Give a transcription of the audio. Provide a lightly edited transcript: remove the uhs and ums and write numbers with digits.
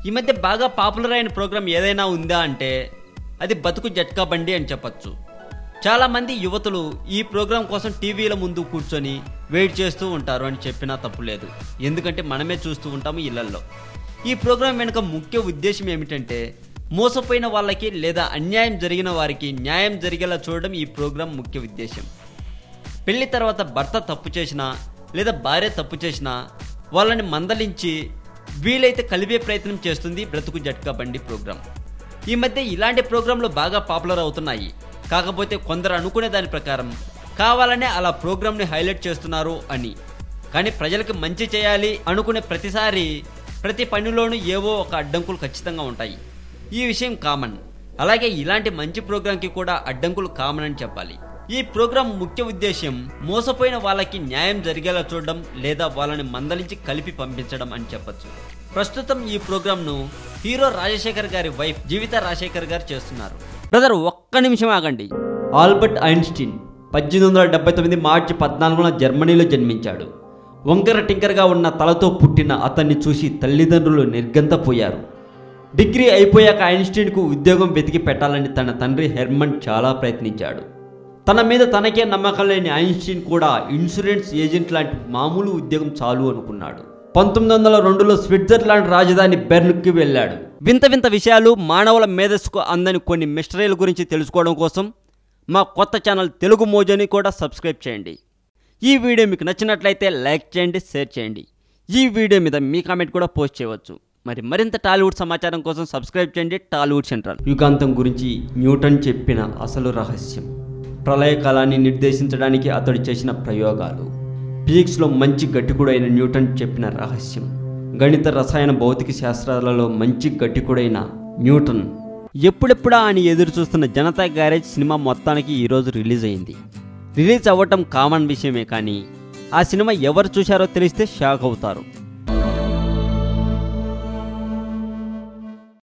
ఈ మధ్య బాగా పాపులర్ అయిన ప్రోగ్రాం ఏదైనా ఉందా అంటే అది బతుకు జట్కా బండి అని చెప్పచ్చు. చాలామంది యువతులు ఈ ప్రోగ్రాం కోసం టీవీల ముందు కూర్చొని వెయిట్ చేస్తూ ఉంటారు అని చెప్పినా తప్పు లేదు. ఎందుకంటే మనమే చూస్తూ ఉంటాము ఇళ్లల్లో. ఈ ప్రోగ్రాం వెనుక ముఖ్య ఉద్దేశం ఏమిటంటే మోసపోయిన వాళ్ళకి లేదా అన్యాయం జరిగిన వారికి న్యాయం జరిగేలా చూడడం ఈ ప్రోగ్రాం ముఖ్య ఉద్దేశం. పెళ్లి తర్వాత భర్త తప్పు చేసినా లేదా భార్య తప్పు చేసినా వాళ్ళని మందలించి వీలైతే కలిపే ప్రయత్నం చేస్తుంది బ్రతుకు జట్కా బండి ప్రోగ్రాం. ఈ మధ్య ఇలాంటి ప్రోగ్రాంలు బాగా పాపులర్ అవుతున్నాయి. కాకపోతే కొందరు అనుకునే దాని ప్రకారం కావాలనే అలా ప్రోగ్రాంని హైలైట్ చేస్తున్నారు అని. కానీ ప్రజలకు మంచి చేయాలి అనుకునే ప్రతిసారి ప్రతి పనిలోనూ ఏవో ఒక అడ్డంకులు ఖచ్చితంగా ఉంటాయి. ఈ విషయం కామన్. అలాగే ఇలాంటి మంచి ప్రోగ్రాంకి కూడా అడ్డంకులు కామన్ అని చెప్పాలి. ఈ ప్రోగ్రాం ముఖ్య ఉద్దేశం మోసపోయిన వాళ్ళకి న్యాయం జరిగేలా చూడడం లేదా వాళ్ళని మందలించి కలిపి పంపించడం అని చెప్పచ్చు. ప్రస్తుతం ఈ ప్రోగ్రాంను హీరో రాజశేఖర్ గారి వైఫ్ జీవిత రాజశేఖర్ గారు చేస్తున్నారు. బ్రదర్ ఒక్క నిమిషం ఆగండి. ఆల్బర్ట్ ఐన్స్టీన్ 1879 మార్చి 14న జర్మనీలో జన్మించాడు. వంకర టింకర్గా ఉన్న తలతో పుట్టిన అతన్ని చూసి తల్లిదండ్రులు నిర్గంతపోయారు. డిగ్రీ అయిపోయాక ఐన్స్టీన్కు ఉద్యోగం వెతికి పెట్టాలని తన తండ్రి హెర్మన్ చాలా ప్రయత్నించాడు. తన మీద తనకే నమ్మకం లేని ఐన్స్టీన్ కూడా ఇన్సూరెన్స్ ఏజెంట్ లాంటి మామూలు ఉద్యోగం చాలు అనుకున్నాడు. 1902లో స్విట్జర్లాండ్ రాజధాని బెర్న్కి వెళ్ళాడు. వింత వింత విషయాలు మానవుల మేధస్సుకు అందని కొన్ని మిస్టరీల గురించి తెలుసుకోవడం కోసం మా కొత్త ఛానల్ తెలుగు మోజోని కూడా సబ్స్క్రైబ్ చేయండి. ఈ వీడియో మీకు నచ్చినట్లయితే లైక్ చేయండి, షేర్ చేయండి. ఈ వీడియో మీద మీ కామెంట్ కూడా పోస్ట్ చేయవచ్చు. మరింత టాలీవుడ్ సమాచారం కోసం సబ్స్క్రైబ్ చేయండి టాలీవుడ్ సెంట్రల్. యుగాంతం గురించి న్యూటన్ చెప్పిన అసలు రహస్యం, ప్రళయకాలాన్ని నిర్దేశించడానికి అతడు చేసిన ప్రయోగాలు, ఫిజిక్స్లో మంచి గట్టికుడైన న్యూటన్ చెప్పిన రహస్యం, గణిత రసాయన భౌతిక శాస్త్రాలలో మంచి గట్టికుడైన న్యూటన్. ఎప్పుడెప్పుడా అని ఎదురు చూస్తున్న జనతా గ్యారేజ్ సినిమా మొత్తానికి ఈరోజు రిలీజ్ అయింది. రిలీజ్ అవ్వటం కామన్ విషయమే, కానీ ఆ సినిమా ఎవరు చూశారో తెలిస్తే షాక్ అవుతారు.